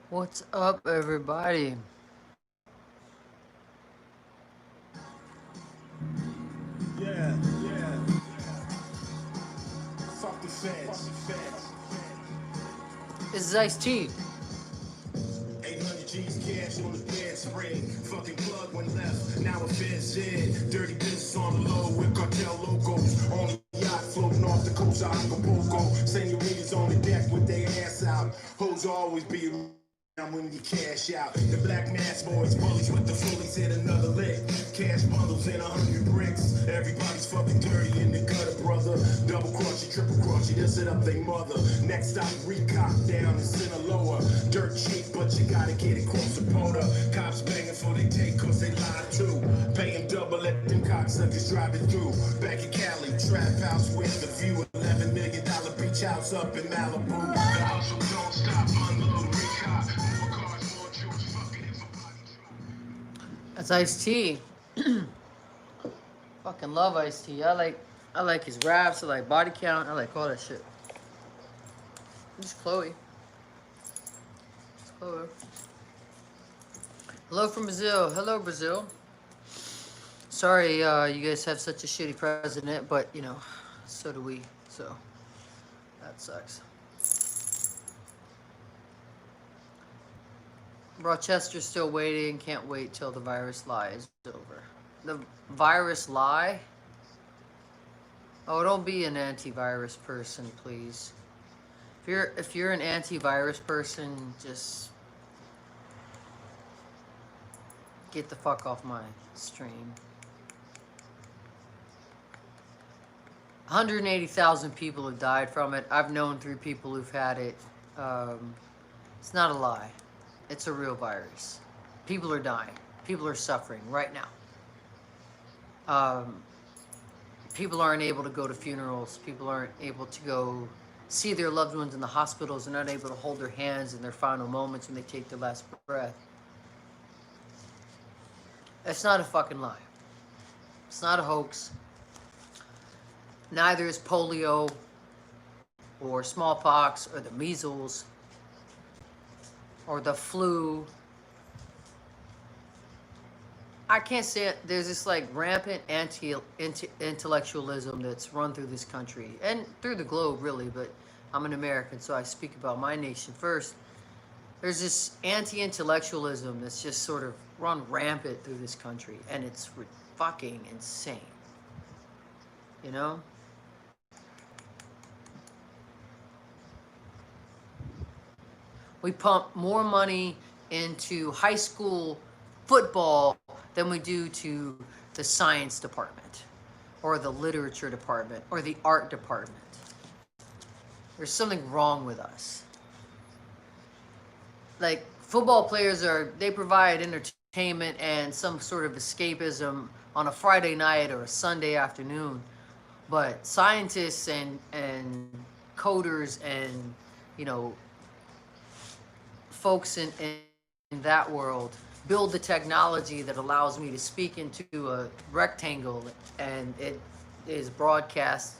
What's up, everybody? Yeah, yeah. Fuck the feds. 800 G's cash on the bed spring. Fucking plug went left. Now a Fed's dead. Dirty business on the low with cartel logos. On the yacht floating off the coast of Acapulco. Senoritas on the deck with their ass out. Hoes always be when you cash out. The black mass boys, bullies with the fullies hit another lick. Cash bundles in 100 bricks. Everybody's fucking dirty in the gutter, brother. Double cross you, triple cross you, that's it up they mother. Next stop, recock down in Sinaloa. Dirt cheap, but you gotta get it close to Pota. Cops banging for they take cause they lie too. Pay them double, let them cocksuckers drive it through. Back in Cali, trap house with the view. $11 million beach house up in Malibu. The hustle don't stop, unload, recock. That's Ice T. Fucking love Ice T. I like his raps. I like body count. I like all that shit. This is Chloe. It's Chloe. Hello from Brazil. Hello, Brazil. Sorry, you guys have such a shitty president, but so do we. So that sucks. Rochester's still waiting. Can't wait till the virus lie is over. The virus lie? Oh, don't be an antivirus person, please. If you're an antivirus person, just get the fuck off my stream. 180,000 people have died from it. I've known 3 people who've had it. It's not a lie. It's a real virus. People are dying. People are suffering right now. People aren't able to go to funerals. People aren't able to go see their loved ones in the hospitals. They're not able to hold their hands in their final moments when they take their last breath. It's not a fucking lie. It's not a hoax. Neither is polio or smallpox or the measles or the flu. I can't say it. There's this like rampant anti-intellectualism that's run through this country and through the globe, really. But I'm an American, so I speak about my nation first. There's this anti-intellectualism that's just sort of run rampant through this country, and it's fucking insane. You know? We pump more money into high school football than we do to the science department or the literature department or the art department. There's something wrong with us. Like, football players they provide entertainment and some sort of escapism on a Friday night or a Sunday afternoon. But scientists and coders and, folks in that world build the technology that allows me to speak into a rectangle, and it is broadcast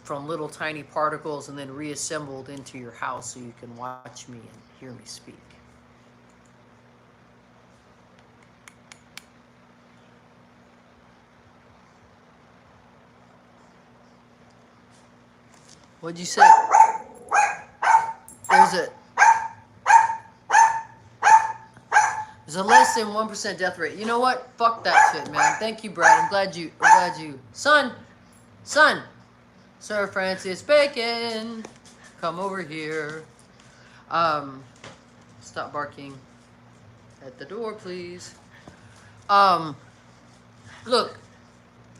from little tiny particles and then reassembled into your house so you can watch me and hear me speak. What'd you say? There's a less than 1% death rate. You know what? Fuck that shit, man. Thank you, Brad. I'm glad you. Son, Sir Francis Bacon, come over here. Stop barking at the door, please. Look,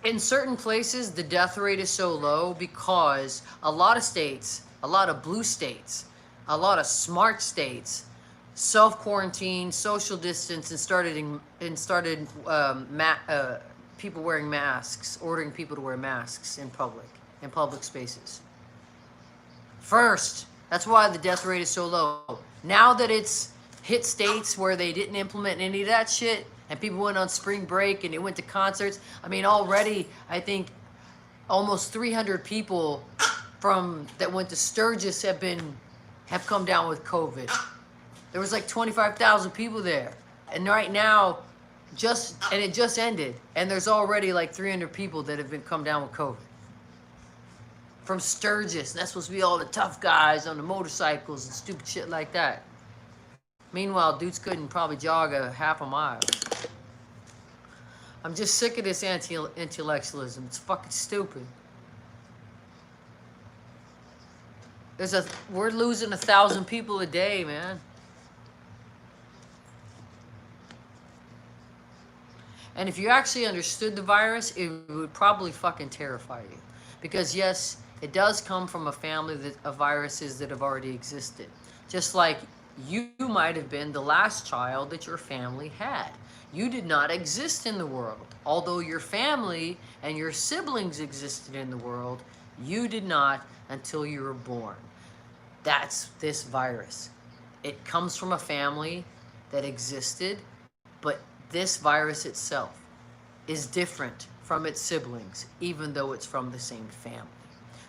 in certain places, the death rate is so low because a lot of states, a lot of blue states, a lot of smart states self-quarantine, social distance, and started people wearing masks, ordering people to wear masks in public spaces. First, that's why the death rate is so low. Now that it's hit states where they didn't implement any of that shit, and people went on spring break and they went to concerts. I mean, already I think almost 300 people that went to Sturgis have come down with COVID. There was like 25,000 people there. And right now, it just ended. And there's already like 300 people that have been come down with COVID. From Sturgis. That's supposed to be all the tough guys on the motorcycles and stupid shit like that. Meanwhile, dudes couldn't probably jog a half a mile. I'm just sick of this anti-intellectualism. It's fucking stupid. We're losing 1,000 people a day, man. And if you actually understood the virus, it would probably fucking terrify you. Because yes, it does come from a family of viruses that have already existed. Just like you might have been the last child that your family had. You did not exist in the world. Although your family and your siblings existed in the world, you did not until you were born. That's this virus. It comes from a family that existed, but this virus itself is different from its siblings, even though it's from the same family.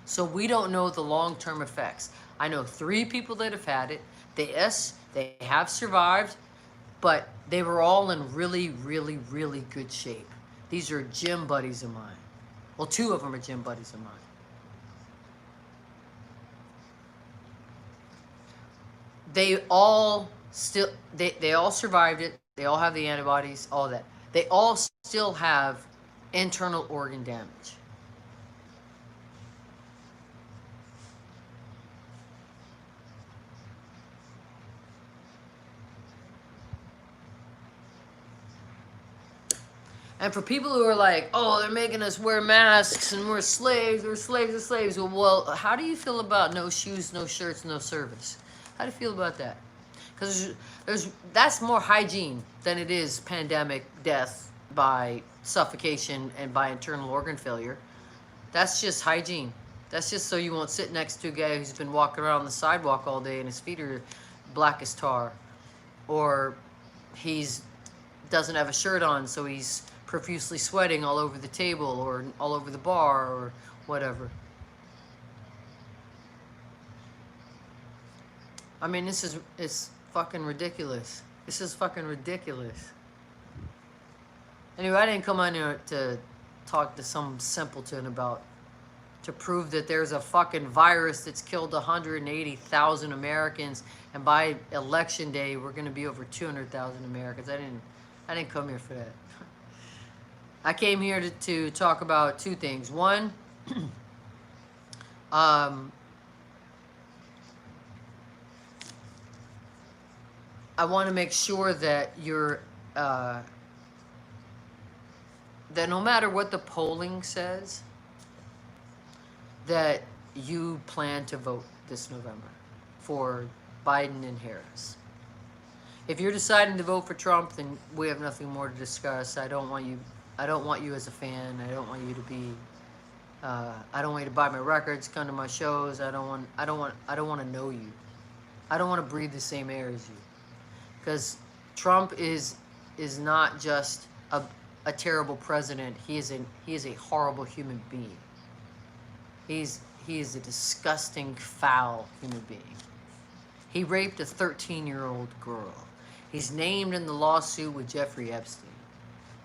So we don't know the long-term effects. I know 3 people that have had it. They have survived, but they were all in really, really, really good shape. These are gym buddies of mine. Well, 2 of them are gym buddies of mine. They all survived it. They all have the antibodies, all that. They all still have internal organ damage. And for people who are like, oh, they're making us wear masks and we're slaves, we're slaves. Well, how do you feel about no shoes, no shirts, no service? How do you feel about that? Because that's more hygiene than it is pandemic death by suffocation and by internal organ failure. That's just hygiene. That's just so you won't sit next to a guy who's been walking around the sidewalk all day and his feet are black as tar. Or doesn't have a shirt on, so he's profusely sweating all over the table or all over the bar or whatever. I mean, it's fucking ridiculous. This is fucking ridiculous. Anyway, I didn't come on here to talk to some simpleton to prove that there's a fucking virus that's killed 180,000 Americans, and by election day we're going to be over 200,000 Americans. I didn't come here for that. I came here to talk about 2 things. One, I want to make sure that that no matter what the polling says, that you plan to vote this November for Biden and Harris. If you're deciding to vote for Trump, then we have nothing more to discuss. I don't want you as a fan. I don't want you to be. I don't want you to buy my records, come to my shows. I don't want to know you. I don't want to breathe the same air as you. Because Trump is not just a terrible president. He is a horrible human being. He is a disgusting, foul human being. He raped a 13-year-old girl. He's named in the lawsuit with Jeffrey Epstein.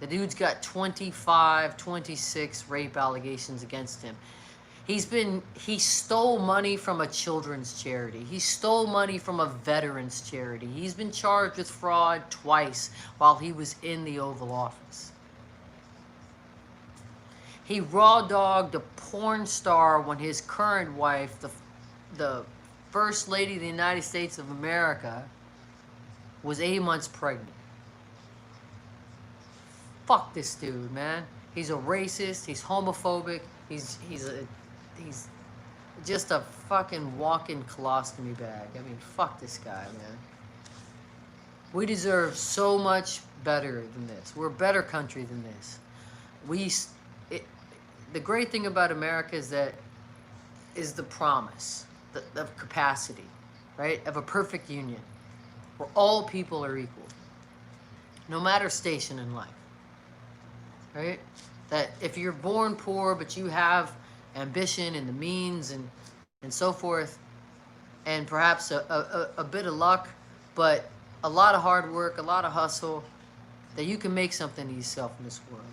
The dude's got 25, 26 rape allegations against him. He stole money from a children's charity. He stole money from a veterans charity. He's been charged with fraud twice while he was in the Oval Office. He raw dogged a porn star when his current wife, the First Lady of the United States of America, was 8 months pregnant. Fuck this dude, man. He's a racist. He's homophobic. He's just a fucking walking colostomy bag. I mean, fuck this guy, man. We deserve so much better than this. We're a better country than this. The great thing about America is the promise of capacity, right? Of a perfect union where all people are equal, no matter station in life, right? That if you're born poor but you have ambition and the means and so forth, and perhaps a bit of luck, but a lot of hard work, a lot of hustle, that you can make something of yourself in this world.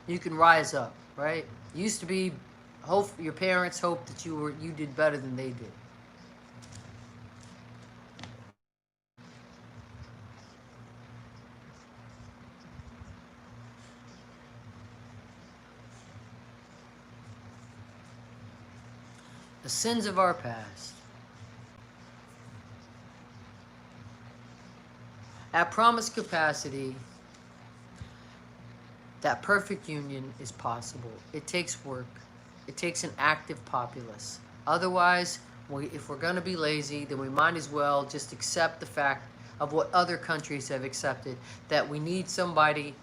You can rise up, right? Used to be, hope your parents hoped that you did better than they did. The sins of our past. At promised capacity, that perfect union is possible. It takes work. It takes an active populace. Otherwise, if we're going to be lazy, then we might as well just accept the fact of what other countries have accepted, that we need somebody,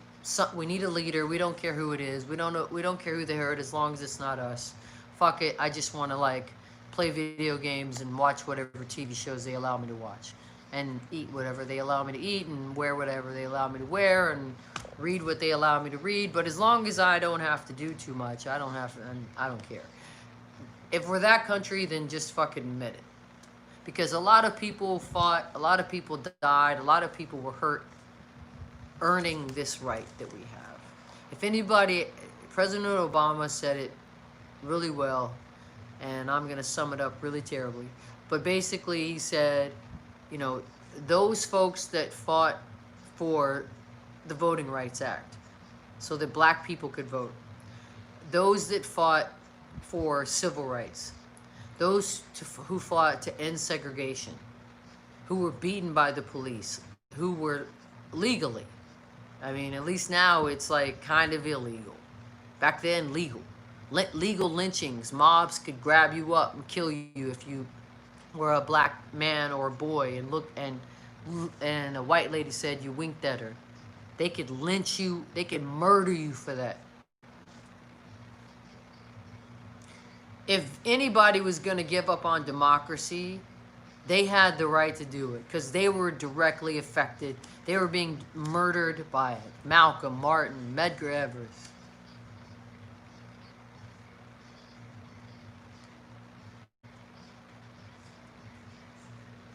we need a leader. We don't care who it is. We don't care who they hurt as long as it's not us. Fuck it. I just want to like play video games and watch whatever TV shows they allow me to watch, and eat whatever they allow me to eat, and wear whatever they allow me to wear, and read what they allow me to read. But as long as I don't have to do too much, I don't care. If we're that country, then just fucking admit it. Because a lot of people fought, a lot of people died, a lot of people were hurt earning this right that we have. If anybody, President Obama said it really well, and I'm going to sum it up really terribly. But basically he said, you know, those folks that fought for the Voting Rights Act so that black people could vote, those that fought for civil rights, those who fought to end segregation, who were beaten by the police, who were legally, I mean, at least now it's like kind of illegal. Back then, legal. Legal lynchings. Mobs could grab you up and kill you if you were a black man or a boy and a white lady said you winked at her. They could lynch you. They could murder you for that. If anybody was going to give up on democracy, they had the right to do it because they were directly affected. They were being murdered by it. Malcolm, Martin, Medgar Evers.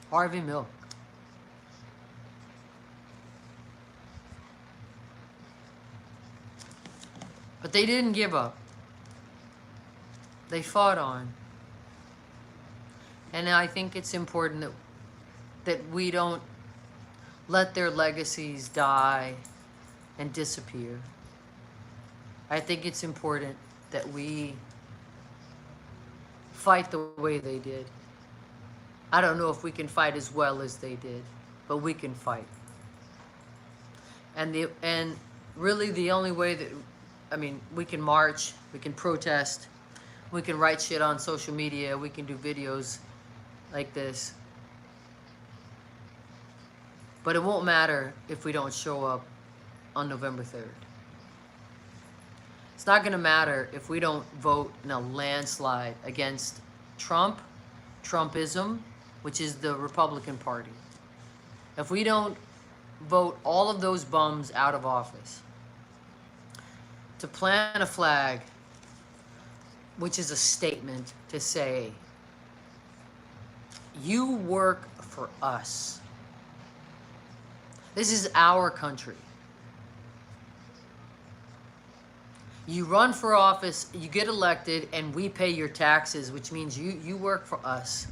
Harvey Milk. But they didn't give up. They fought on. And I think it's important that we don't let their legacies die and disappear. I think it's important that we fight the way they did. I don't know if we can fight as well as they did, but we can fight. And really the only way that, I mean, we can march, we can protest, we can write shit on social media, we can do videos like this. But it won't matter if we don't show up on November 3rd. It's not going to matter if we don't vote in a landslide against Trump, Trumpism, which is the Republican Party. If we don't vote all of those bums out of office, to plant a flag, which is a statement to say, you work for us. This is our country. You run for office, you get elected, and we pay your taxes, which means you work for us.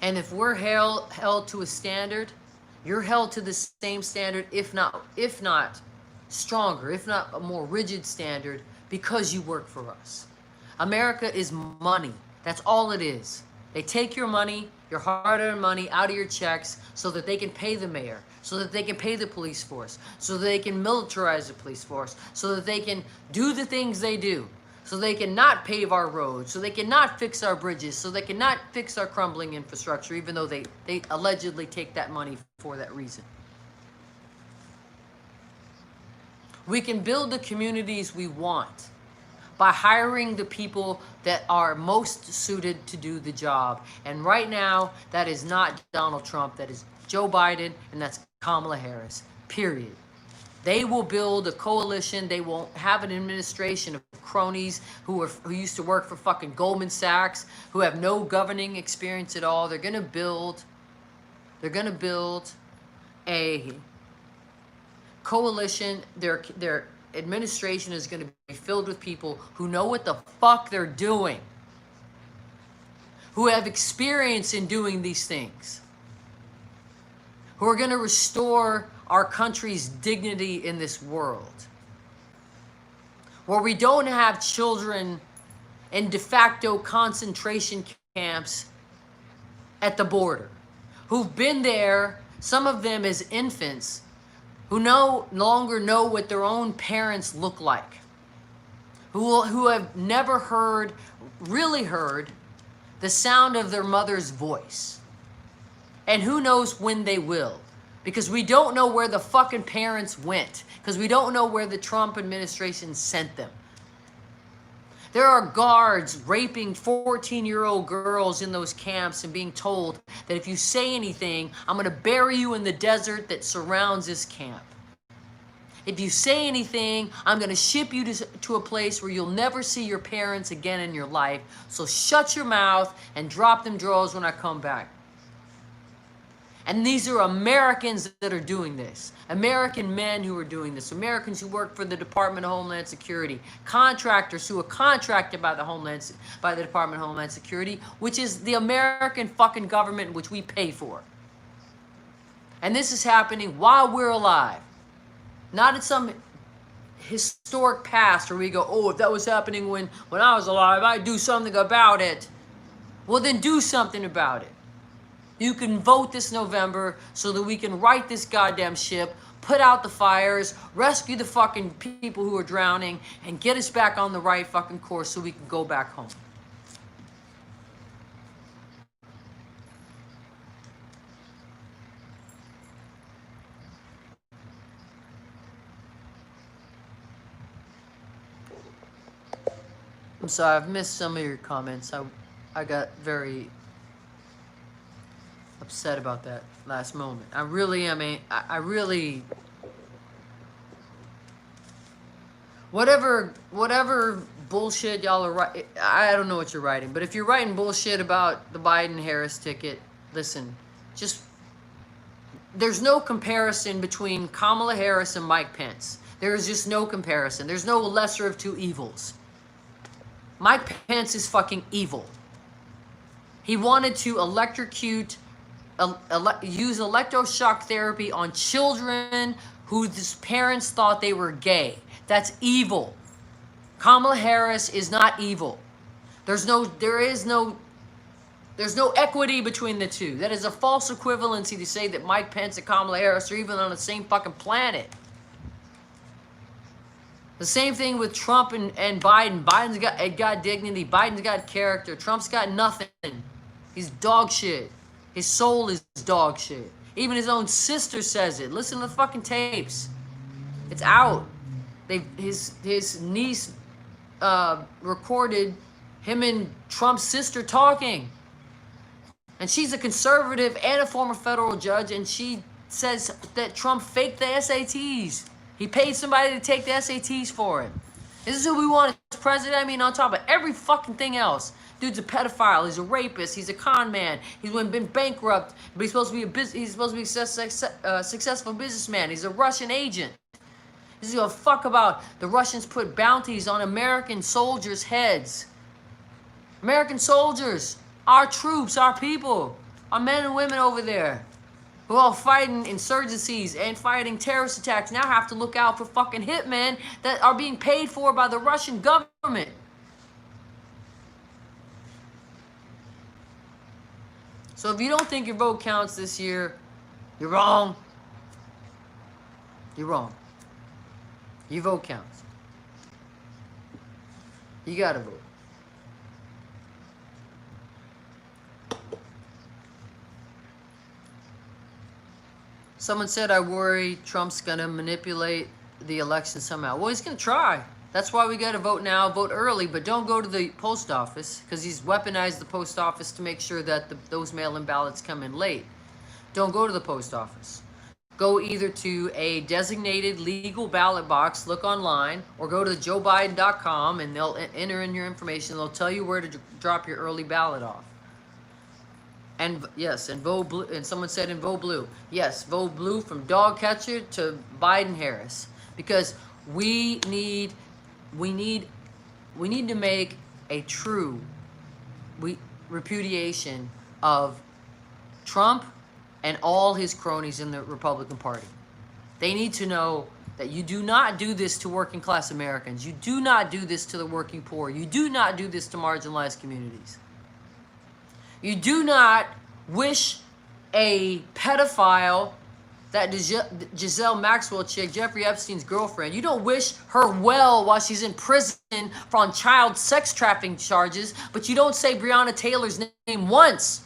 And if we're held to a standard, you're held to the same standard, if not stronger, if not a more rigid standard, because you work for us. America is money. That's all it is. They take your money, your hard-earned money, out of your checks so that they can pay the mayor, so that they can pay the police force, so that they can militarize the police force, so that they can do the things they do, so they can not pave our roads, so they can not fix our bridges, so they can not fix our crumbling infrastructure, even though they allegedly take that money for that reason. We can build the communities we want by hiring the people that are most suited to do the job. And right now, that is not Donald Trump, that is Joe Biden, and that's Kamala Harris, period. They will build a coalition. They will have an administration of cronies who used to work for fucking Goldman Sachs, who have no governing experience at all. They're gonna build a coalition. Their administration is gonna be filled with people who know what the fuck they're doing, who have experience in doing these things, who are gonna restore our country's dignity in this world, where we don't have children in de facto concentration camps at the border, who've been there, some of them as infants, who no longer know what their own parents look like, who have never really heard the sound of their mother's voice, and who knows when they will. Because we don't know where the fucking parents went. Because we don't know where the Trump administration sent them. There are guards raping 14-year-old girls in those camps and being told that if you say anything, I'm going to bury you in the desert that surrounds this camp. If you say anything, I'm going to ship you to a place where you'll never see your parents again in your life. So shut your mouth and drop them drawers when I come back. And these are Americans that are doing this. American men who are doing this. Americans who work for the Department of Homeland Security. Contractors who are contracted by the Department of Homeland Security, which is the American fucking government which we pay for. And this is happening while we're alive. Not in some historic past where we go, oh, if that was happening when I was alive, I'd do something about it. Well, then do something about it. You can vote this November so that we can right this goddamn ship, put out the fires, rescue the fucking people who are drowning, and get us back on the right fucking course so we can go back home. I'm sorry, I've missed some of your comments. I got very upset about that last moment. I really am. I really. Whatever bullshit y'all are writing, I don't know what you're writing, but if you're writing bullshit about the Biden-Harris ticket, listen, there's no comparison between Kamala Harris and Mike Pence. There is just no comparison. There's no lesser of two evils. Mike Pence is fucking evil. He wanted to use electroshock therapy on children whose parents thought they were gay. That's evil. Kamala Harris is not evil. There's no equity between the two. That is a false equivalency to say that Mike Pence and Kamala Harris are even on the same fucking planet. The same thing with Trump and Biden. Biden's got dignity. Biden's got character. Trump's got nothing. He's dog shit. His soul is dog shit. Even his own sister says it. Listen to the fucking tapes. It's out. His niece recorded him and Trump's sister talking. And she's a conservative and a former federal judge, and she says that Trump faked the SATs. He paid somebody to take the SATs for him. This is who we want as president. I mean, on top of every fucking thing else. Dude's a pedophile. He's a rapist. He's a con man. He's been bankrupt, but he's supposed to be a successful businessman. He's a Russian agent. He's gonna fuck about the Russians put bounties on American soldiers' heads. American soldiers, our troops, our people, our men and women over there, who are all fighting insurgencies and fighting terrorist attacks, now have to look out for fucking hitmen that are being paid for by the Russian government. So if you don't think your vote counts this year, you're wrong. You're wrong. Your vote counts. You gotta vote. Someone said, I worry Trump's gonna manipulate the election somehow. Well, he's gonna try. That's why we gotta vote now, vote early, but don't go to the post office, because he's weaponized the post office to make sure that those mail-in ballots come in late. Don't go to the post office. go either to a designated legal ballot box, look online, or go to joebiden.com and they'll enter in your information. They'll tell you where to drop your early ballot off. And yes, and vote blue. And someone said and vote blue. Yes, vote blue from dog catcher to Biden Harris, because we need to make a true repudiation of Trump and all his cronies in the Republican Party. They need to know that you do not do this to working class Americans. You do not do this to the working poor. You do not do this to marginalized communities. You do not wish a pedophile, that Giselle Maxwell chick, Jeffrey Epstein's girlfriend, you don't wish her well while she's in prison on child sex trafficking charges, but you don't say Breonna Taylor's name once.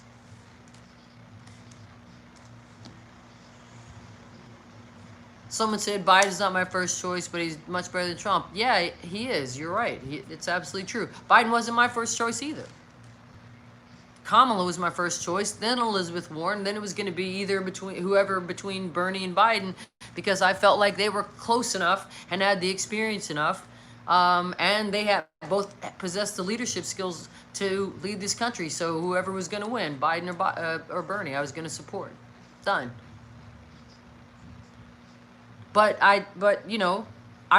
Someone said Biden's not my first choice, but he's much better than Trump. Yeah, he is. You're right. It's absolutely true. Biden wasn't my first choice either. Kamala was my first choice, then Elizabeth Warren, then it was going to be either between Bernie and Biden, because I felt like they were close enough and had the experience enough, and they had both possessed the leadership skills to lead this country. So whoever was going to win, Biden or Bernie, I was going to support. Done. But I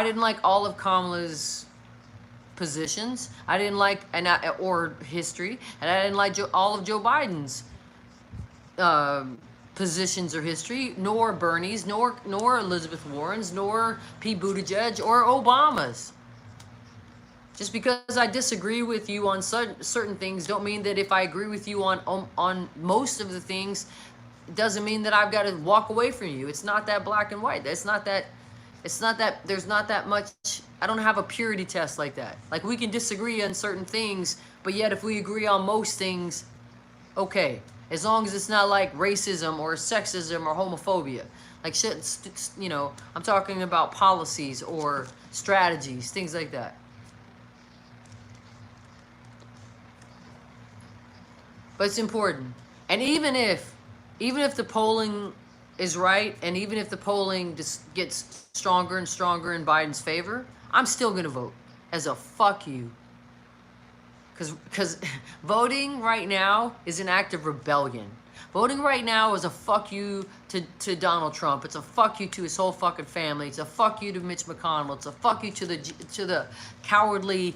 didn't like all of Kamala's positions. I didn't like or history, and I didn't like all of Joe Biden's positions or history, nor Bernie's, nor Elizabeth Warren's, nor Pete Buttigieg or Obama's. Just because I disagree with you on certain things, don't mean that if I agree with you on most of the things, it doesn't mean that I've got to walk away from you. It's not that black and white. It's not that there's not that much. I don't have a purity test like that. Like, we can disagree on certain things, but yet if we agree on most things, okay. As long as it's not like racism or sexism or homophobia. Like shit, I'm talking about policies or strategies, things like that. But it's important. And even if the polling is right, and even if the polling just gets stronger and stronger in Biden's favor, I'm still going to vote as a fuck you. Because voting right now is an act of rebellion. Voting right now is a fuck you to Donald Trump. It's a fuck you to his whole fucking family. It's a fuck you to Mitch McConnell. It's a fuck you to the cowardly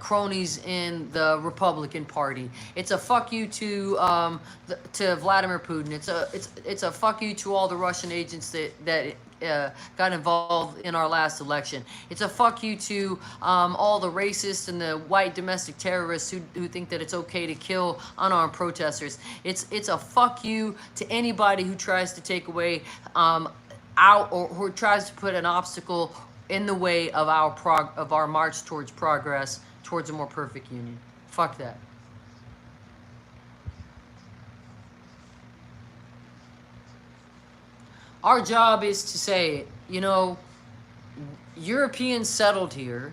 cronies in the Republican Party. It's a fuck you to Vladimir Putin. It's a fuck you to all the Russian agents that got involved in our last election. It's a fuck you to all the racists and the white domestic terrorists who think that it's okay to kill unarmed protesters. It's a fuck you to anybody who tries to take away or who tries to put an obstacle in the way of our march towards progress, towards a more perfect union. Fuck that. Our job is to say, Europeans settled here.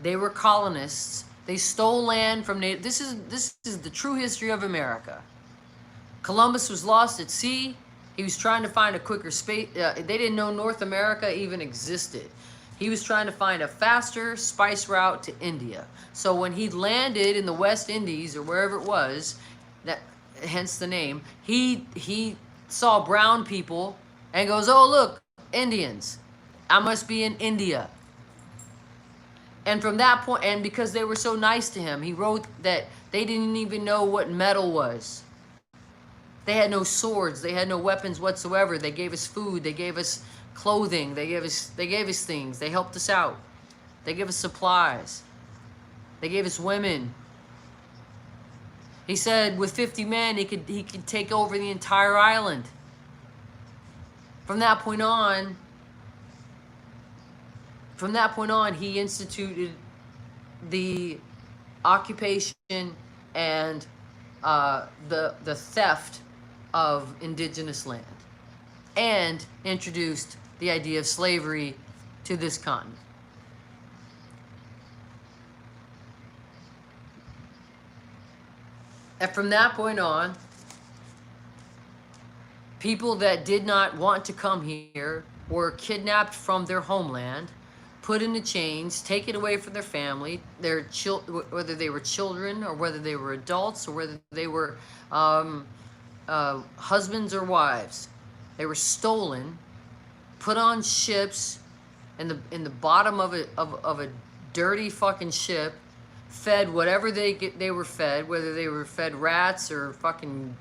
They were colonists. They stole land from native. This is the true history of America. Columbus was lost at sea. He was trying to find a quicker space. They didn't know North America even existed. He was trying to find a faster spice route to India. So when he landed in the West Indies or wherever it was, hence the name, he saw brown people and goes, "Oh, look, Indians. I must be in India." And from that point, and because they were so nice to him, he wrote that they didn't even know what metal was. They had no swords. They had no weapons whatsoever. They gave us food. They gave us clothing. They gave us things. They helped us out. They gave us supplies. They gave us women. He said with 50 men, he could take over the entire island. From that point on, he instituted the occupation and the theft of indigenous land, and introduced the idea of slavery to this continent. And from that point on, People that did not want to come here were kidnapped from their homeland, put into chains, taken away from their family, whether they were children or whether they were adults or whether they were husbands or wives. They were stolen, put on ships in the bottom of a dirty fucking ship, fed whatever they were fed, whether they were fed rats or fucking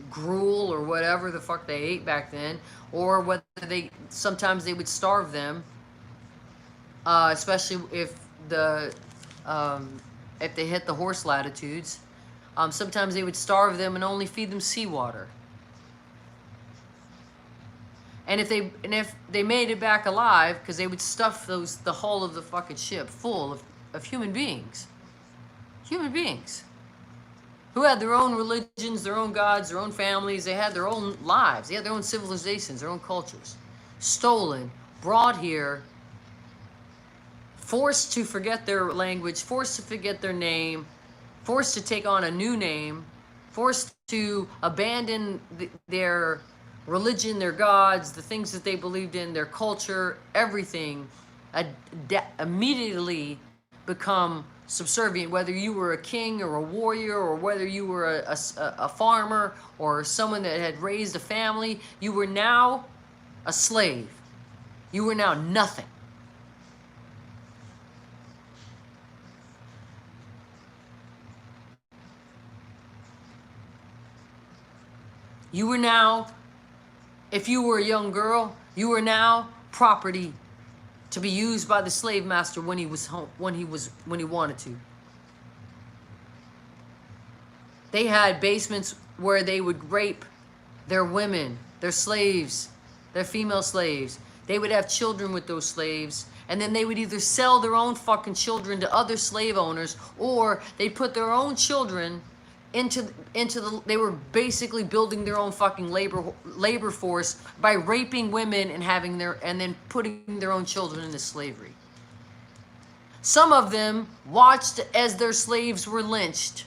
gruel or whatever the fuck they ate back then, or whether sometimes they would starve them, especially if they hit the horse latitudes. Sometimes they would starve them and only feed them seawater. And if they made it back alive, because they would stuff the hull of the fucking ship full of human beings. Human beings. Who had their own religions, their own gods, their own families. They had their own lives. They had their own civilizations, their own cultures. Stolen, brought here, forced to forget their language, forced to forget their name, forced to take on a new name, forced to abandon their religion, their gods, the things that they believed in, their culture, everything, immediately become subservient. Whether you were a king or a warrior, or whether you were a farmer or someone that had raised a family, you were now a slave. You were now nothing. You were now, if you were a young girl, you were now property to be used by the slave master when he was home, when he wanted to. They had basements where they would rape their women, their slaves, their female slaves. They would have children with those slaves, and then they would either sell their own fucking children to other slave owners, or they'd put their own children they were basically building their own fucking labor force by raping women and then putting their own children into slavery. Some of them watched as their slaves were lynched.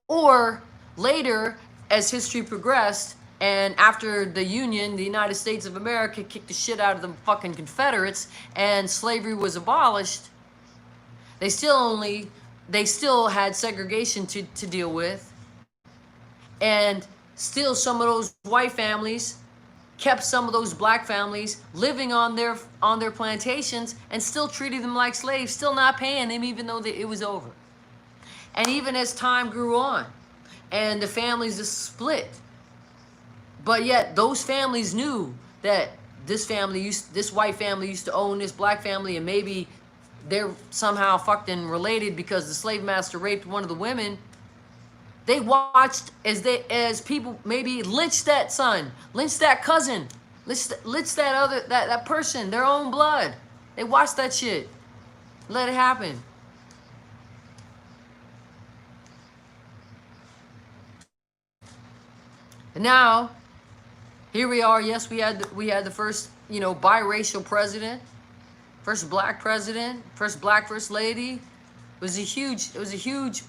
Or later, as history progressed, and after the Union, the United States of America kicked the shit out of the fucking Confederates and slavery was abolished, they still had segregation to deal with, and still some of those white families kept some of those black families living on their plantations and still treated them like slaves, still not paying them even though it was over. And even as time grew on and the families just split, but yet those families knew that this white family used to own this black family, and maybe they're somehow fucking related because the slave master raped one of the women. They watched as people maybe lynched that son, lynched that cousin, lynched that person, their own blood. They watched that shit. Let it happen. And now, here we are. Yes, we had the first, biracial president. First black president, first black first lady. It was a huge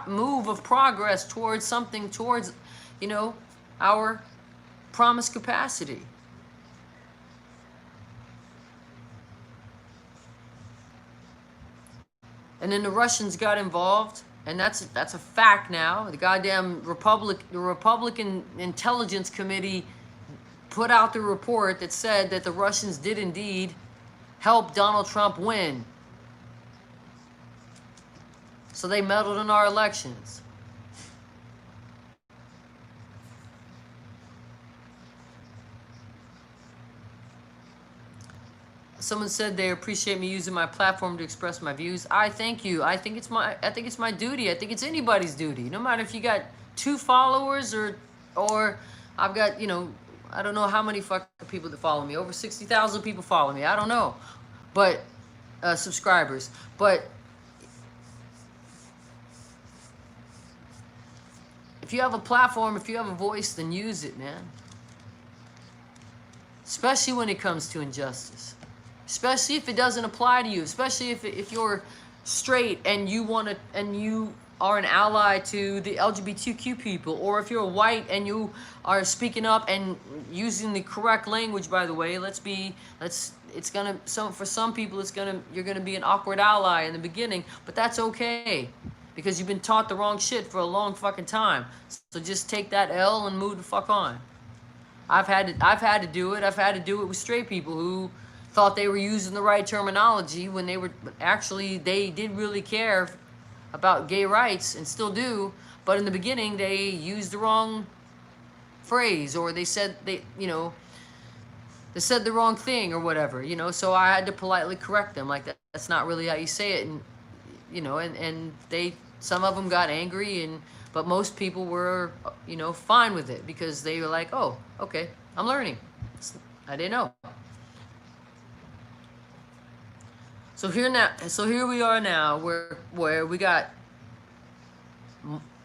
move of progress towards our promised capacity. And then the Russians got involved, and that's a fact now. The goddamn Republican Intelligence Committee put out the report that said that the Russians did indeed help Donald Trump win. So they meddled in our elections. Someone said they appreciate me using my platform to express my views. I thank you. I think it's my duty. I think it's anybody's duty. No matter if you got 2 followers or I've got, I don't know how many fucking people that follow me. Over 60,000 people follow me. I don't know. But, subscribers. But, if you have a platform, if you have a voice, then use it, man. Especially when it comes to injustice. Especially if it doesn't apply to you. Especially if you're straight and you are an ally to the LGBTQ people, or if you're white and you are speaking up and using the correct language, by the way, for some people you're gonna be an awkward ally in the beginning, but that's okay because you've been taught the wrong shit for a long fucking time. So just take that L and move the fuck on. I've had to do it. I've had to do it with straight people who thought they were using the right terminology when they did really care about gay rights and still do, but in the beginning they used the wrong phrase, or they said they said the wrong thing or whatever, so I had to politely correct them, like that's not really how you say it, and and some of them got angry, but most people were fine with it because they were like, oh, okay, I'm learning. I didn't know. So here we are now, where we got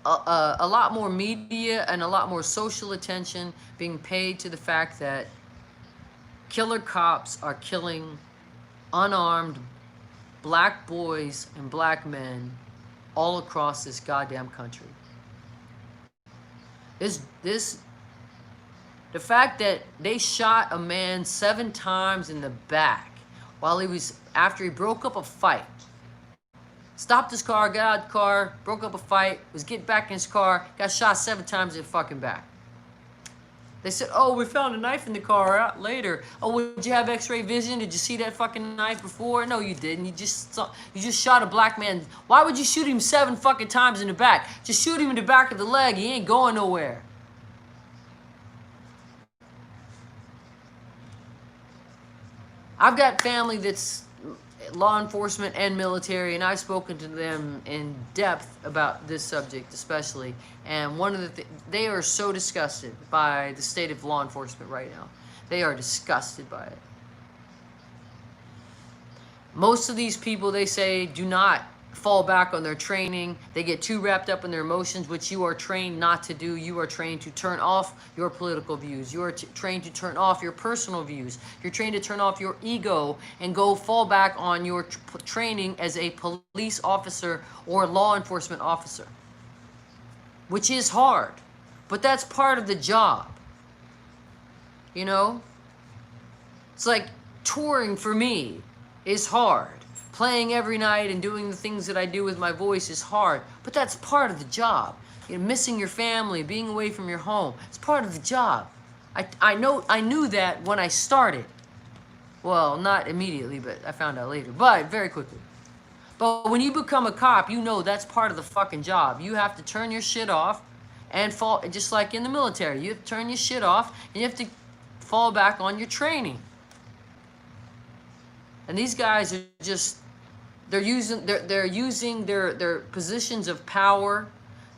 a lot more media and a lot more social attention being paid to the fact that killer cops are killing unarmed black boys and black men all across this goddamn country. The fact that they shot a man 7 times in the back after he broke up a fight. Stopped his car, got out of the car, broke up a fight, was getting back in his car, got shot 7 times in the fucking back. They said, oh, we found a knife in the car out later. Oh, did you have x-ray vision? Did you see that fucking knife before? No, you didn't. You just shot a black man. Why would you shoot him 7 fucking times in the back? Just shoot him in the back of the leg. He ain't going nowhere. I've got family that's law enforcement and military, and I've spoken to them in depth about this subject especially, and they are so disgusted by the state of law enforcement right now. They are disgusted by it. Most of these people, they say, do not fall back on their training. They get too wrapped up in their emotions, which you are trained not to do. You are trained to turn off your political views. You are trained to turn off your personal views. You're trained to turn off your ego and go fall back on your training as a police officer or law enforcement officer, which is hard, but that's part of the job. It's like touring for me is hard. Playing every night and doing the things that I do with my voice is hard, but that's part of the job. Missing your family, being away from your home, it's part of the job. I knew that when I started. Well, not immediately, but I found out later, but very quickly. But when you become a cop, that's part of the fucking job. You have to turn your shit off and fall, just like in the military. You have to turn your shit off and you have to fall back on your training. And these guys are just, they're using their positions of power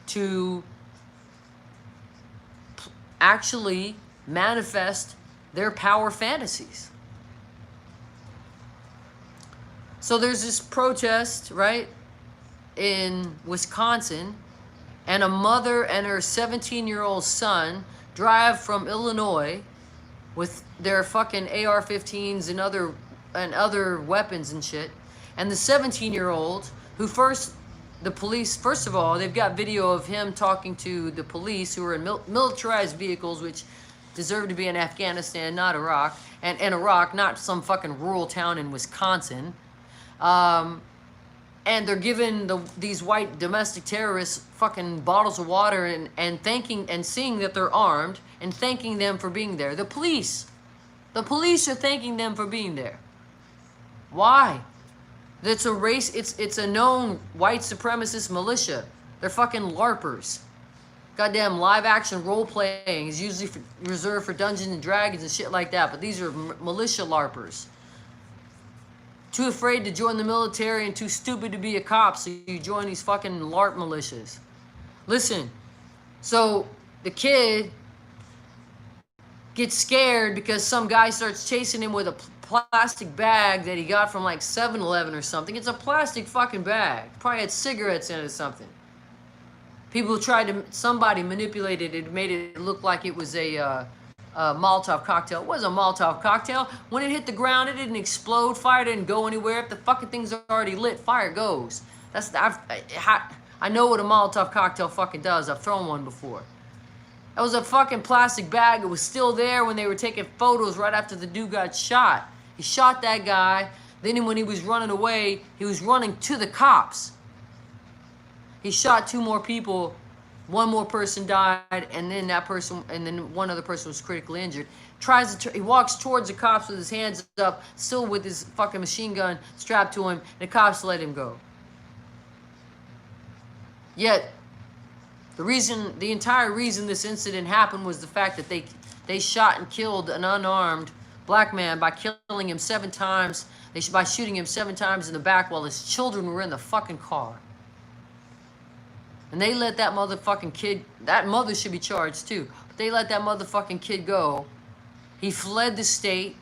to actually manifest their power fantasies. So there's this protest, right, in Wisconsin, and a mother and her 17-year-old son drive from Illinois with their fucking AR-15s and other weapons and shit. And the 17-year-old, the police, first of all, they've got video of him talking to the police who are in militarized vehicles, which deserve to be in Afghanistan, not Iraq, and Iraq, not some fucking rural town in Wisconsin. And they're giving these white domestic terrorists fucking bottles of water and thanking and seeing that they're armed and thanking them for being there. The police are thanking them for being there. Why? It's a race. It's a known white supremacist militia. They're fucking LARPers. Goddamn live action role playing is usually reserved for Dungeons and Dragons and shit like that. But these are militia LARPers. Too afraid to join the military and too stupid to be a cop, so you join these fucking LARP militias. Listen, so the kid gets scared because some guy starts chasing him with a plastic bag that he got from like 7-Eleven or something. It's a plastic fucking bag. Probably had cigarettes in it or something. Somebody manipulated it, made it look like it was a Molotov cocktail. It wasn't a Molotov cocktail. When it hit the ground, it didn't explode. Fire didn't go anywhere. If the fucking thing's already lit, fire goes. I know what a Molotov cocktail fucking does. I've thrown one before. That was a fucking plastic bag. It was still there when they were taking photos right after the dude got shot. He shot that guy. Then when he was running away, he was running to the cops. He shot 2 more people. 1 more person died, and then one other person was critically injured. He walks towards the cops with his hands up, still with his fucking machine gun strapped to him, and the cops let him go. Yet, the entire reason this incident happened was the fact that they shot and killed an unarmed black man by killing him 7 times, by shooting him 7 times in the back while his children were in the fucking car. And they let that motherfucking kid, that mother should be charged too, but they let that motherfucking kid go. He fled the state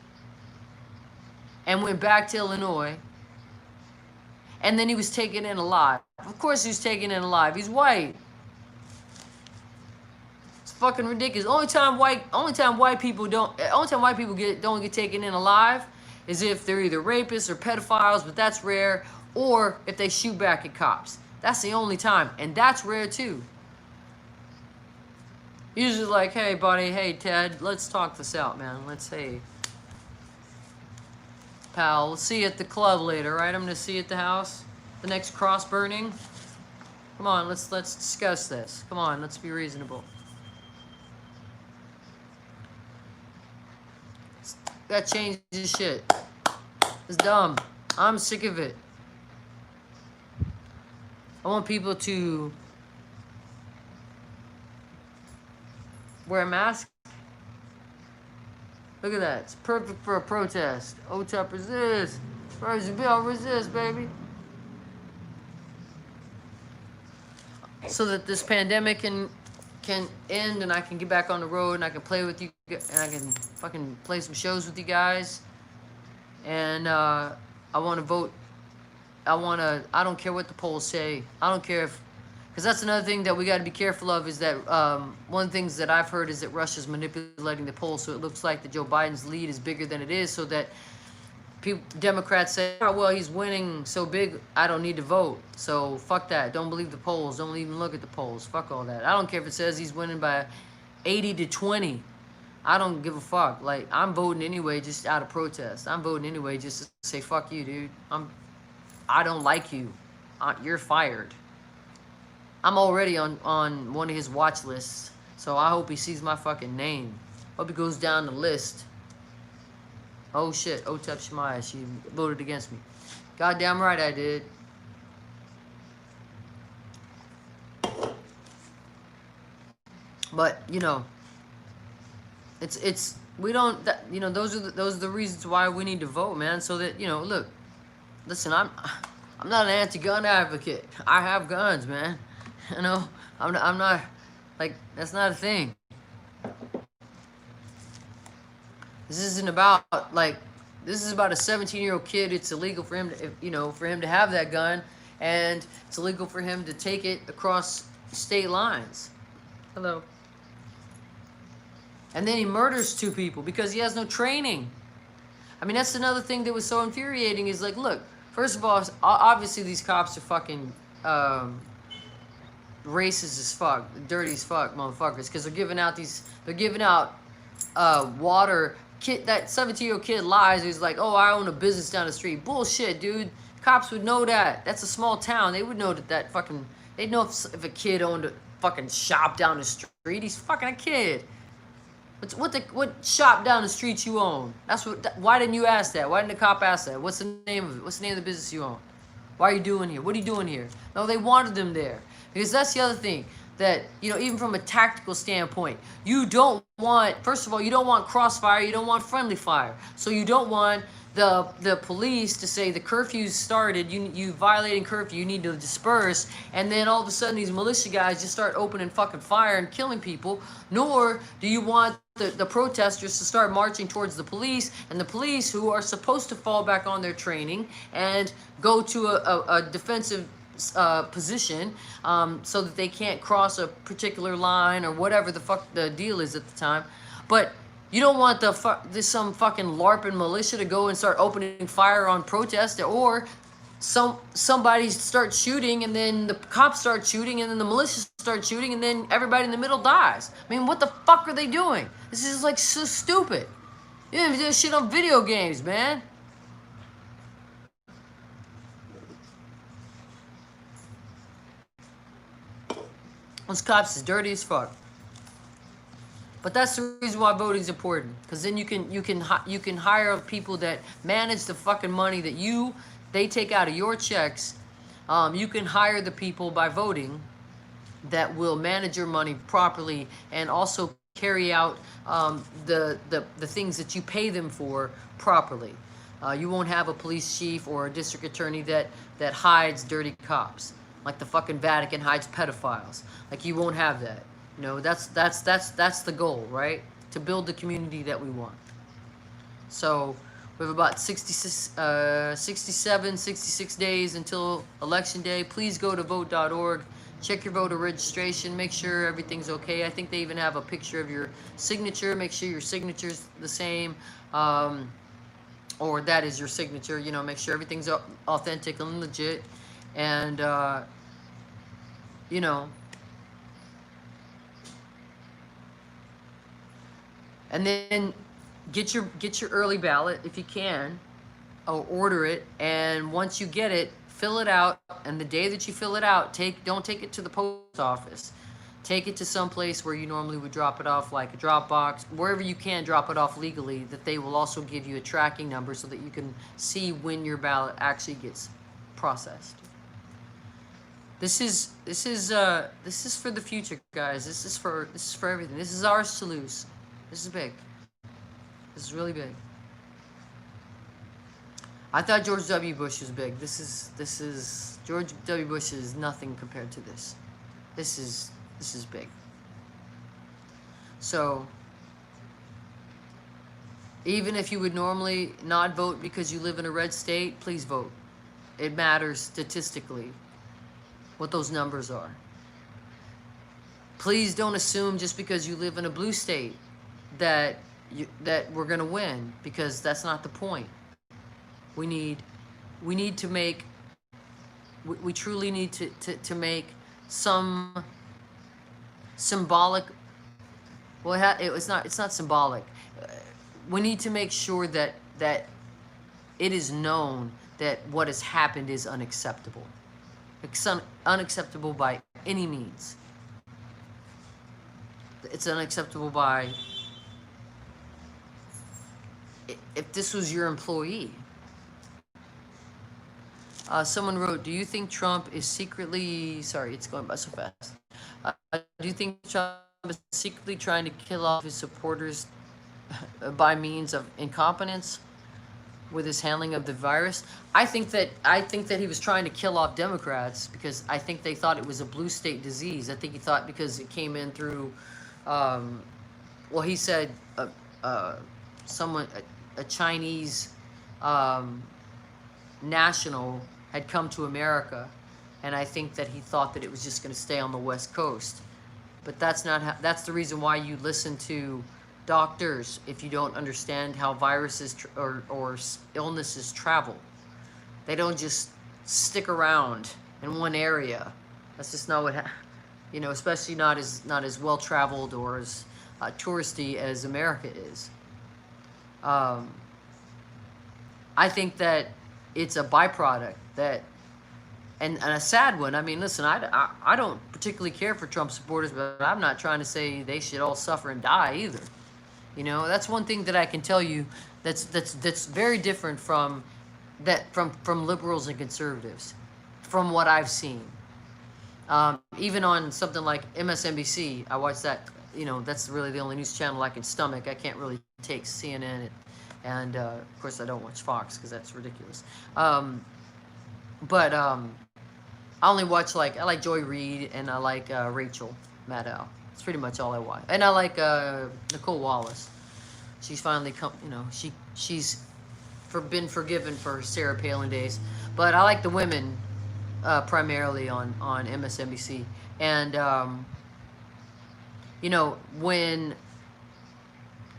and went back to Illinois. And then he was taken in alive. Of course he was taken in alive. He's white. It's fucking ridiculous. Only time white people don't get taken in alive is if they're either rapists or pedophiles, but that's rare, or if they shoot back at cops. That's the only time, and that's rare too. Usually like, hey buddy, hey Ted, let's talk this out, man. Let's, hey, pal, let's see you at the club later, right? I'm gonna see you at the house. The next cross burning. Come on, let's discuss this. Come on, let's be reasonable. That changes shit. It's dumb. I'm sick of it. I want people to wear a mask. Look at that. It's perfect for a protest. OTEP resist. First bill resist, baby. So that this pandemic can end and I can get back on the road and I can play with you and I can fucking play some shows with you guys. And I want to vote. I don't care what the polls say. I don't care if, because that's another thing that we got to be careful of is that one of the things that I've heard is that Russia's manipulating the polls so it looks like that Joe Biden's lead is bigger than it is, so that Democrats say, oh, well, he's winning so big, I don't need to vote. So fuck that. Don't believe the polls. Don't even look at the polls. Fuck all that. I don't care if it says he's winning by 80-20. I don't give a fuck. Like, I'm voting anyway just out of protest. I'm voting anyway just to say, fuck you, dude. I don't like you. You're fired. I'm already on one of his watch lists, so I hope he sees my fucking name. Hope he goes down the list. Oh shit, Otep Shemaya, she voted against me. Goddamn right I did. But you know, we don't. You know, those are the reasons why we need to vote, man. So that, you know, look, listen, I'm not an anti-gun advocate. I have guns, man. You know, I'm not like, that's not a thing. This isn't about like, this is about a 17-year-old kid. It's illegal for him to, you know, for him to have that gun, and it's illegal for him to take it across state lines. Hello. And then he murders 2 people because he has no training. I mean, that's another thing that was so infuriating is like, look, first of all, obviously these cops are fucking racist as fuck, dirty as fuck, motherfuckers, because they're giving out water. That 17-year-old kid lies. He's like, oh, I own a business down the street. Bullshit, dude. Cops would know that. That's a small town. They would know that fucking, they'd know if a kid owned a fucking shop down the street. He's fucking a kid. What shop down the street you own? Why didn't you ask that? Why didn't the cop ask that? What's the name of it? What's the name of the business you own? Why are you doing here? What are you doing here? No, they wanted them there. Because that's the other thing. That, you know, even from a tactical standpoint, you don't want, first of all, you don't want crossfire, you don't want friendly fire. So you don't want the police to say the curfew's started, you violating curfew, you need to disperse, and then all of a sudden these militia guys just start opening fucking fire and killing people. Nor do you want the protesters to start marching towards the police, and the police, who are supposed to fall back on their training and go to a defensive position, so that they can't cross a particular line or whatever the fuck the deal is at the time. But you don't want some fucking LARPing militia to go and start opening fire on protest, or somebody starts shooting, and then the cops start shooting, and then the militia start shooting, and then everybody in the middle dies. I mean, what the fuck are they doing? This is like so stupid. You do this shit on video games, man. Those cops is dirty as fuck. But that's the reason why voting is important, because then you can hire people that manage the fucking money that they take out of your checks. You can hire the people by voting that will manage your money properly and also carry out the things that you pay them for properly. You won't have a police chief or a district attorney that hides dirty cops, like the fucking Vatican hides pedophiles. Like, you won't have that. You know, that's the goal, right? To build the community that we want. So we have about 66 days until election day. Please go to vote.org. Check your voter registration. Make sure everything's okay. I think they even have a picture of your signature. Make sure your signature's the same, or that is your signature. You know, make sure everything's authentic and legit. And you know. And then get your early ballot if you can, or order it. And once you get it, fill it out. And the day that you fill it out, don't take it to the post office. Take it to some place where you normally would drop it off, like a Dropbox, wherever you can drop it off legally. That they will also give you a tracking number so that you can see when your ballot actually gets processed. This is for the future, guys. This is for everything. This is ours to lose. This is big. This is really big. I thought George W. Bush was big. This is George W. Bush is nothing compared to this. This is big. So even if you would normally not vote because you live in a red state, please vote. It matters statistically what those numbers are. Please don't assume just because you live in a blue state that we're going to win, because that's not the point. We truly need to make some symbolic, well, it's not symbolic. We need to make sure that it is known that what has happened is unacceptable. It's unacceptable by any means. It's unacceptable by, if this was your employee. Someone wrote, do you think Trump is secretly, sorry, it's going by so fast. Do you think Trump is secretly trying to kill off his supporters by means of incompetence with his handling of the virus? I think that he was trying to kill off Democrats because I think they thought it was a blue state disease. I think he thought because it came in through, well, he said a Chinese national had come to America, and I think that he thought that it was just going to stay on the West Coast. But that's not how, that's the reason why you listen to doctors if you don't understand how viruses or illnesses travel. They don't just stick around in one area. That's just not what you know, especially not as well traveled or as touristy as America is. I think that it's a byproduct that, and a sad one. I mean, listen, I don't particularly care for Trump supporters, but I'm not trying to say they should all suffer and die either. You know, that's one thing that I can tell you that's very different from liberals and conservatives, from what I've seen. Even on something like MSNBC, I watch that. You know, that's really the only news channel I can stomach. I can't really take CNN, and of course I don't watch Fox because that's ridiculous. But I only watch, I like Joy Reid, and I like Rachel Maddow. That's pretty much all I watch. And I like Nicole Wallace. She's finally come, you know, she's been forgiven for Sarah Palin days. But I like the women primarily on MSNBC. And, you know, when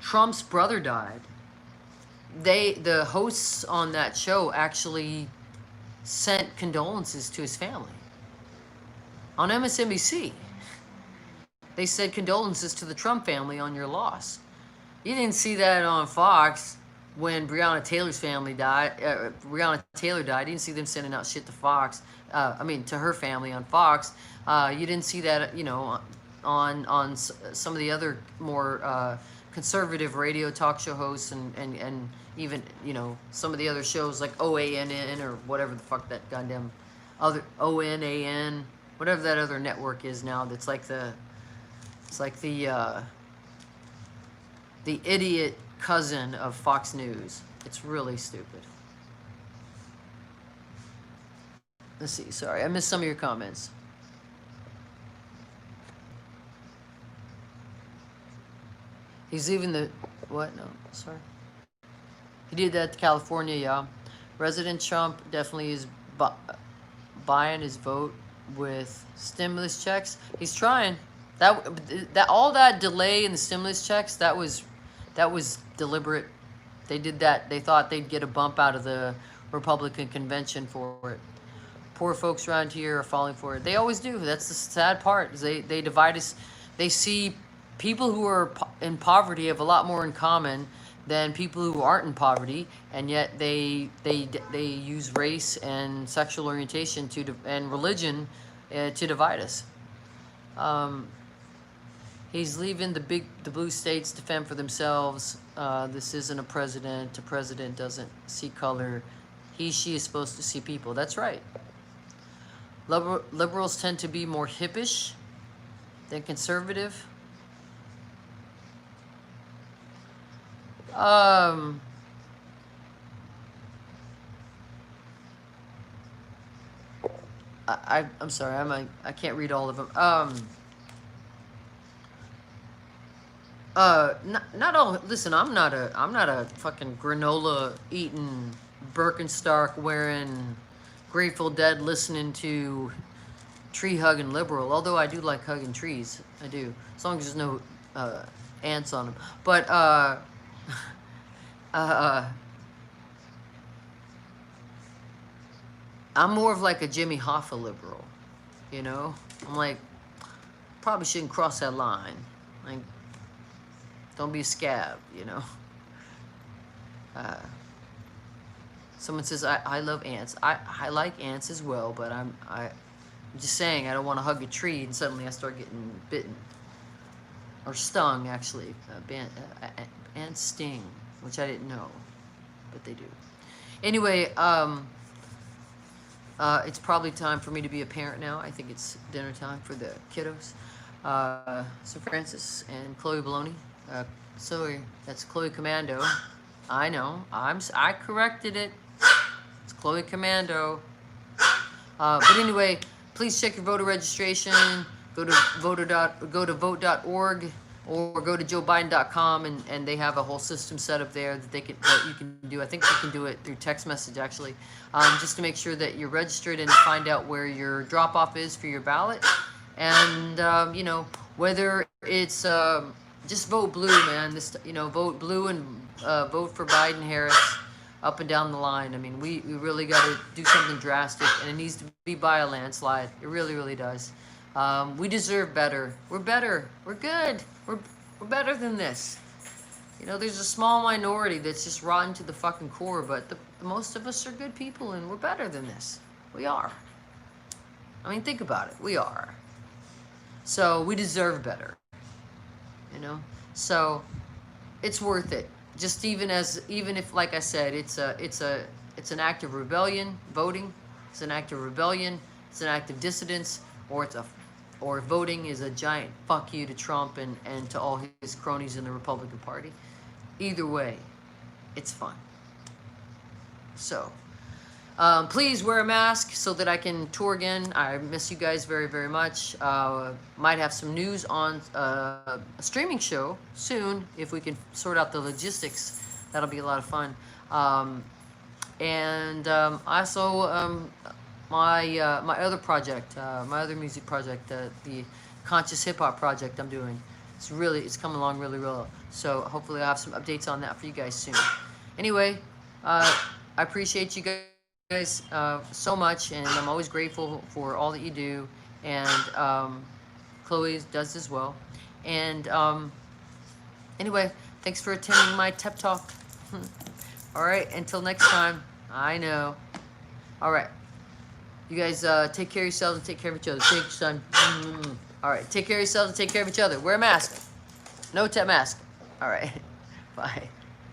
Trump's brother died, the hosts on that show actually sent condolences to his family. On MSNBC, they said condolences to the Trump family on your loss. You didn't see that on Fox when Breonna Taylor's family died. Breonna Taylor died. You didn't see them sending out shit to Fox. To her family on Fox. You didn't see that, on some of the other more conservative radio talk show hosts and even, some of the other shows like OANN or whatever the fuck that goddamn other ONAN, whatever that other network is now. That's like the idiot cousin of Fox News. It's really stupid. Let's see. Sorry, I missed some of your comments. He's leaving the... What? No, sorry. He did that to California, yeah. President Trump definitely is buying his vote with stimulus checks. He's trying. That all that delay in the stimulus checks, that was deliberate. They did that. They thought they'd get a bump out of the Republican convention for it. Poor folks around here are falling for it. They always do. That's the sad part. Is they divide us. They see people who are in poverty have a lot more in common than people who aren't in poverty, and yet they use race and sexual orientation and religion to divide us. He's leaving the blue states to fend for themselves. This isn't a president. A president doesn't see color. She is supposed to see people. That's right. Liberals tend to be more hippish than conservative. I'm sorry. I can't read all of them. Not all. Listen, I'm not a fucking granola eating, Birkenstock wearing, Grateful Dead listening to, tree hugging liberal. Although I do like hugging trees, I do, as long as there's no ants on them. But I'm more of like a Jimmy Hoffa liberal, I'm like, probably shouldn't cross that line. Like, don't be a scab, Someone says, I love ants. I like ants as well, but I'm just saying I don't want to hug a tree and suddenly I start getting bitten. Or stung, actually. Ants sting, which I didn't know, but they do. Anyway, it's probably time for me to be a parent now. I think it's dinner time for the kiddos. So Francis and Chloe Baloney. Sorry, that's Chloe Commando. I know. I corrected it. It's Chloe Commando. But anyway, please check your voter registration. Go to vote.org or go to joebiden.com and they have a whole system set up there that you can do. I think you can do it through text message actually, just to make sure that you're registered and find out where your drop off is for your ballot, and whether it's just vote blue, man. Vote blue and vote for Biden, Harris, up and down the line. I mean, we really got to do something drastic, and it needs to be by a landslide. It really, really does. We deserve better. We're better. We're good. We're better than this. There's a small minority that's just rotten to the fucking core, but the most of us are good people, and we're better than this. We are. I mean, think about it. We are. So we deserve better. So it's worth it. Just even if, like I said, it's an act of rebellion. Voting, it's an act of rebellion. It's an act of dissidence, or voting is a giant fuck you to Trump and to all his cronies in the Republican Party. Either way, it's fun. So, please wear a mask so that I can tour again. I miss you guys very, very much. Might have some news on a streaming show soon if we can sort out the logistics. That'll be a lot of fun. Also, my other project, my other music project, the Conscious Hip Hop project I'm doing. It's coming along really well. So hopefully I'll have some updates on that for you guys soon. Anyway, I appreciate you guys. guys so much, and I'm always grateful for all that you do. And Chloe does as well. And anyway, thanks for attending my TEP Talk. All right, until next time. I know. All right. You guys take care of yourselves and take care of each other. Thank you, son. All right, take care of yourselves and take care of each other. Wear a mask. No TEP mask. All right. Bye.